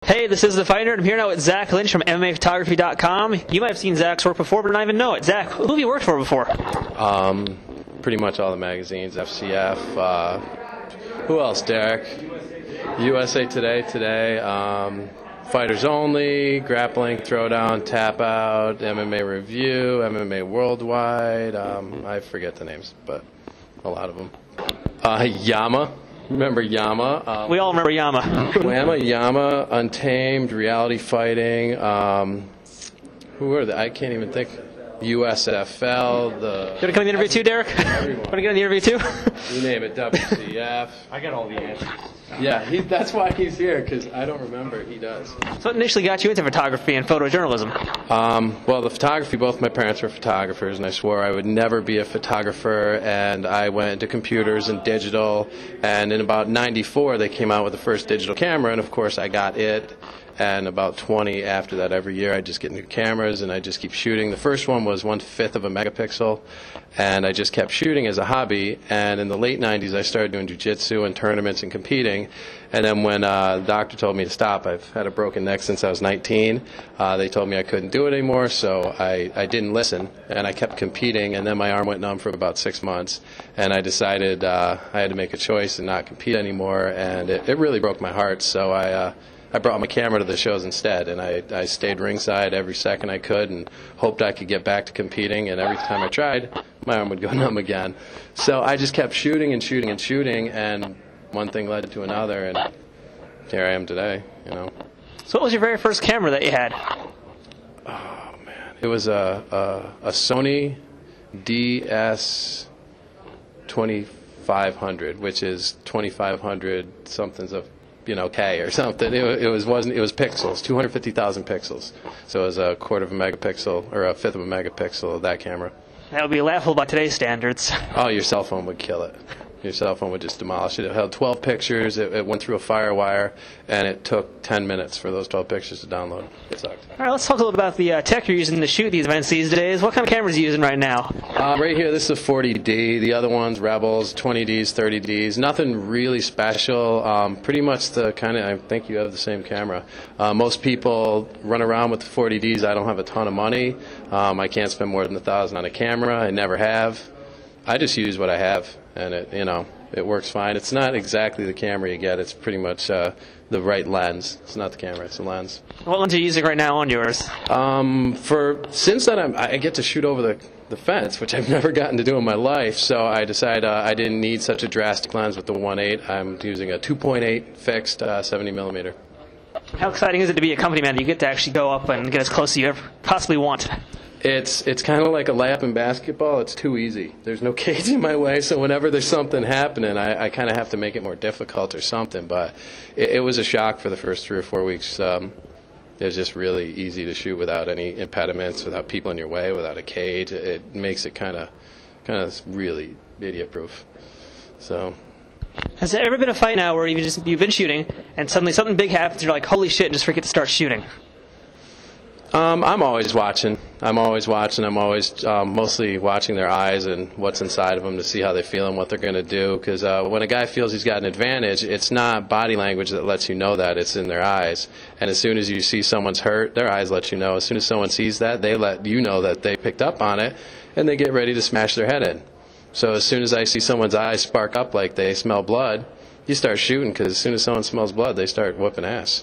Hey, this is The Fighter, and I'm here now with Zack Lynch from MMA Photography.com. You might have seen Zack's work before, but not even know it. Zack, who have you worked for before? Pretty much all the magazines, FCF. Who else, Derek? USA Today, Fighters Only, Grappling, Throwdown, Tap Out, MMA Review, MMA Worldwide. I forget the names, but a lot of them. Yama. Remember Yama? We all remember Yama. Yama, Untamed, Reality Fighting. Who were they? I can't even think. USFL. You want to come in the interview too, Derek? Want to get in the interview too? You name it, WCF. I got all the answers. Yeah, that's why he's here, because I don't remember. He does. So what initially got you into photography and photojournalism? Well, the photography, both my parents were photographers, and I swore I would never be a photographer, and I went into computers and digital, and in about '94 they came out with the first digital camera, and of course I got it. And about 20 after that every year, I just get new cameras and I just keep shooting. The first one was 1/5 of a megapixel, and I just kept shooting as a hobby. And in the late 90s, I started doing jiu-jitsu and tournaments and competing. And then when the doctor told me to stop, I've had a broken neck since I was 19. They told me I couldn't do it anymore, so I didn't listen, and I kept competing. And then my arm went numb for about 6 months, and I decided I had to make a choice and not compete anymore. And it really broke my heart. So I brought my camera to the shows instead, and I stayed ringside every second I could and hoped I could get back to competing, and every time I tried, my arm would go numb again. So I just kept shooting and shooting and shooting, and one thing led to another, and here I am today, you know. So what was your very first camera that you had? Oh, man. It was a Sony DS2500, which is 2500 something's of K or something. It was pixels, 250,000 pixels. So it was a quarter of a megapixel or a fifth of a megapixel of that camera. That would be laughable by today's standards. Oh, your cell phone would kill it. Your cell phone would just demolish it. It held 12 pictures. It went through a FireWire, and it took 10 minutes for those 12 pictures to download. It sucked. All right, let's talk a little about the tech you're using to shoot these events these days. What kind of cameras are you using right now? Right here, this is a 40D. The other one's Rebels, 20Ds, 30Ds. Nothing really special. Pretty much the kind of, I think you have the same camera. Most people run around with the 40Ds. I don't have a ton of money. I can't spend more than $1,000 on a camera. I never have. I just use what I have, and it works fine. It's not exactly the camera you get. It's pretty much the right lens. It's not the camera. It's the lens. What lens are you using right now on yours? Since then I get to shoot over the fence, which I've never gotten to do in my life. So I decided I didn't need such a drastic lens with the 1.8. I'm using a 2.8 fixed 70 millimeter. How exciting is it to be a company man? You get to actually go up and get as close as you ever possibly want. It's kind of like a layup in basketball. It's too easy. There's no cage in my way, so whenever there's something happening, I kind of have to make it more difficult or something. But it was a shock for the first 3 or 4 weeks. It was just really easy to shoot without any impediments, without people in your way, without a cage. It makes it kind of really idiot-proof. So. Has there ever been a fight now where you've been shooting and suddenly something big happens, you're like, holy shit, and just forget to start shooting? I'm always watching. I'm always mostly watching their eyes and what's inside of them to see how they feel and what they're going to do. Because when a guy feels he's got an advantage, it's not body language that lets you know that. It's in their eyes. And as soon as you see someone's hurt, their eyes let you know. As soon as someone sees that, they let you know that they picked up on it, and they get ready to smash their head in. So as soon as I see someone's eyes spark up like they smell blood, you start shooting, because as soon as someone smells blood, they start whooping ass.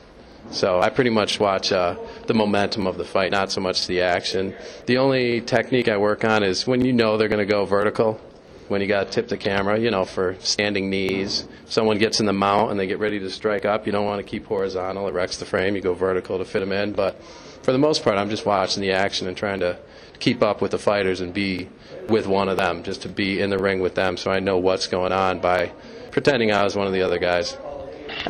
So I pretty much watch the momentum of the fight, not so much the action. The only technique I work on is when you know they're going to go vertical, when you got to tip the camera, for standing knees. If someone gets in the mount and they get ready to strike up, you don't want to keep horizontal. It wrecks the frame. You go vertical to fit them in. But for the most part, I'm just watching the action and trying to keep up with the fighters and be with one of them, just to be in the ring with them so I know what's going on by pretending I was one of the other guys.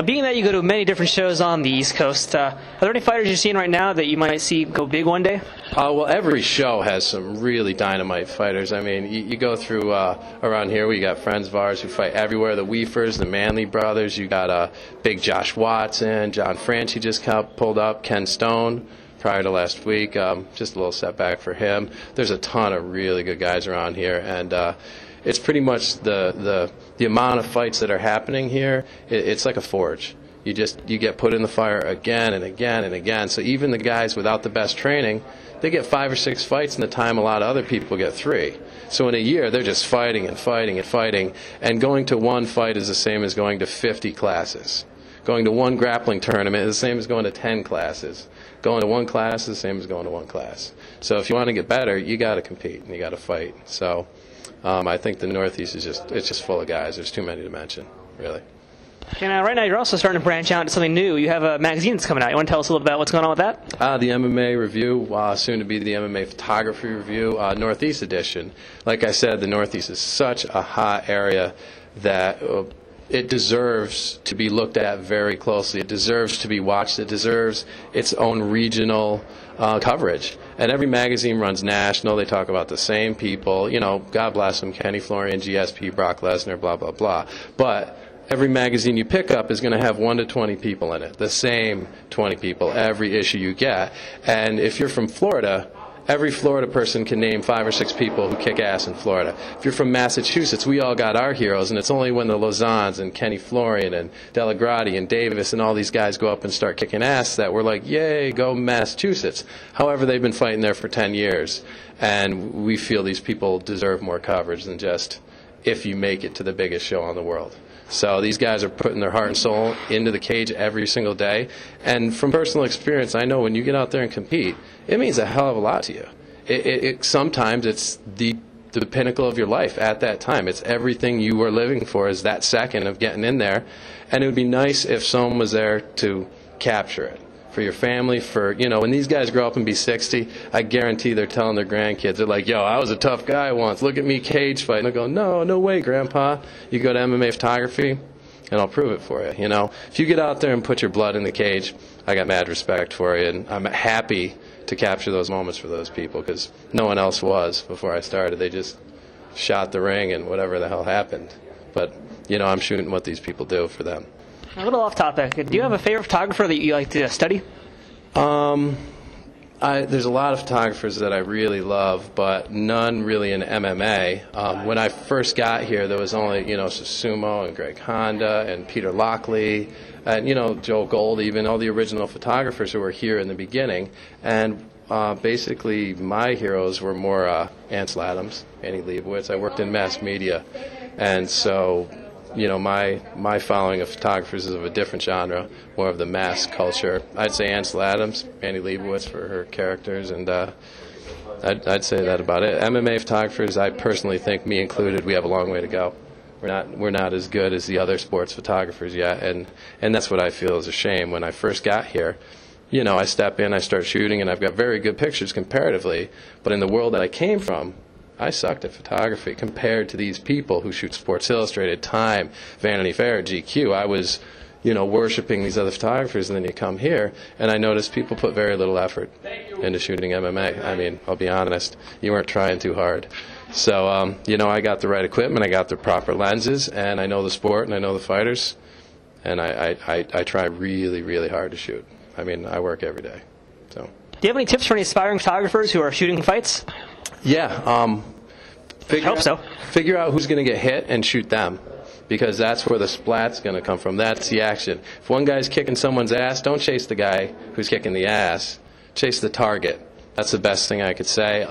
Being that you go to many different shows on the East Coast, are there any fighters you're seeing right now that you might see go big one day? Well, every show has some really dynamite fighters. I mean, you go through around here, we got friends of ours who fight everywhere. The Weefers, the Manley brothers. You got big Josh Watson, John Franchi just pulled up, Ken Stone prior to last week. Just a little setback for him. There's a ton of really good guys around here, and it's pretty much the amount of fights that are happening here. It's like a forge. You get put in the fire again and again and again. So even the guys without the best training, they get 5 or 6 fights in the time a lot of other people get 3. So in a year, they're just fighting and fighting and fighting. And going to one fight is the same as going to 50 classes. Going to one grappling tournament is the same as going to 10 classes. Going to one class is the same as going to one class. So if you want to get better, you got to compete and you got to fight. So I think the Northeast is just full of guys. There's too many to mention, really. Okay, now, right now you're also starting to branch out into something new. You have a magazine that's coming out. You want to tell us a little about what's going on with that? The MMA Review, soon to be the MMA Photography Review, Northeast edition. Like I said, the Northeast is such a hot area that it deserves to be looked at very closely. It deserves to be watched. It deserves its own regional coverage. And every magazine runs national. They talk about the same people. You know, God bless them, Kenny Florian, GSP, Brock Lesnar, blah, blah, blah. But every magazine you pick up is going to have 1 to 20 people in it, the same 20 people, every issue you get. And if you're from Florida, every Florida person can name 5 or 6 people who kick ass in Florida. If you're from Massachusetts, we all got our heroes, and it's only when the Lozans and Kenny Florian and Delagrati and Davis and all these guys go up and start kicking ass that we're like, yay, go Massachusetts. However, they've been fighting there for 10 years, and we feel these people deserve more coverage than just if you make it to the biggest show in the world. So these guys are putting their heart and soul into the cage every single day. And from personal experience, I know when you get out there and compete, it means a hell of a lot to you. Sometimes it's the pinnacle of your life at that time. It's everything you were living for is that second of getting in there. And it would be nice if someone was there to capture it. For your family, when these guys grow up and be 60, I guarantee they're telling their grandkids, they're like, yo, I was a tough guy once. Look at me cage fight. And they'll go, no way, Grandpa. You go to MMA Photography, and I'll prove it for you. You know, if you get out there and put your blood in the cage, I got mad respect for you, and I'm happy to capture those moments for those people because no one else was before I started. They just shot the ring and whatever the hell happened. But, I'm shooting what these people do for them. A little off topic. Do you have a favorite photographer that you like to study? There's a lot of photographers that I really love, but none really in MMA. When I first got here, there was only, Susumo and Greg Honda and Peter Lockley and, Joe Gold, even all the original photographers who were here in the beginning. And basically my heroes were more Ansel Adams, Annie Leibovitz. I worked in mass media, and so my following of photographers is of a different genre, more of the mass culture. I'd say Ansel Adams, Annie Leibovitz for her characters, and I'd say that about it. MMA photographers, I personally think, me included, we have a long way to go. We're not as good as the other sports photographers yet, and that's what I feel is a shame. When I first got here, I step in, I start shooting, and I've got very good pictures comparatively, but in the world that I came from, I sucked at photography compared to these people who shoot Sports Illustrated, Time, Vanity Fair, GQ. I was, worshiping these other photographers, and then you come here, and I noticed people put very little effort into shooting MMA. I mean, I'll be honest, you weren't trying too hard. So, I got the right equipment, I got the proper lenses, and I know the sport, and I know the fighters, and I try really, really hard to shoot. I mean, I work every day. So. Do you have any tips for any aspiring photographers who are shooting fights? Yeah. Figure out who's going to get hit and shoot them, because that's where the splat's going to come from. That's the action. If one guy's kicking someone's ass, don't chase the guy who's kicking the ass. Chase the target. That's the best thing I could say.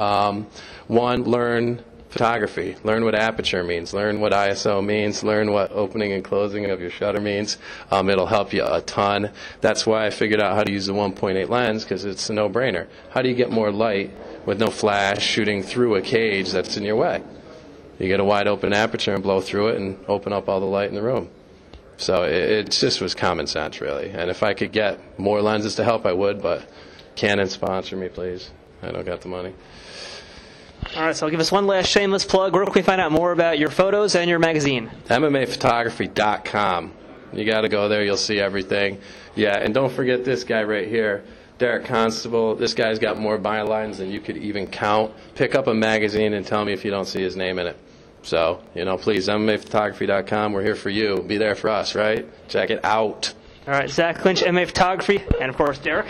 Learn photography. Learn what aperture means. Learn what ISO means. Learn what opening and closing of your shutter means. It'll help you a ton. That's why I figured out how to use the 1.8 lens, because it's a no-brainer. How do you get more light with no flash shooting through a cage that's in your way? You get a wide open aperture and blow through it and open up all the light in the room. So it just was common sense, really. And if I could get more lenses to help, I would, but Canon, sponsor me, please. I don't got the money. All right, so give us one last shameless plug. Where can we find out more about your photos and your magazine? MMAphotography.com. You got to go there. You'll see everything. Yeah, and don't forget this guy right here, Derek Constable. This guy's got more bylines than you could even count. Pick up a magazine and tell me if you don't see his name in it. So, please, MMAphotography.com. We're here for you. Be there for us, right? Check it out. All right, Zack Lynch, MMA Photography, and, of course, Derek.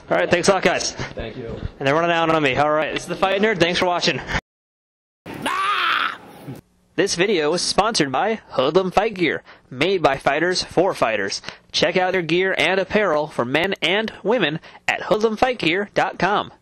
All right, thanks a lot, guys. Thank you. And they're running out on me. All right, this is the Fight Nerd. Thanks for watching. This video is sponsored by Hoodlum Fight Gear, made by fighters for fighters. Check out their gear and apparel for men and women at hoodlumfightgear.com.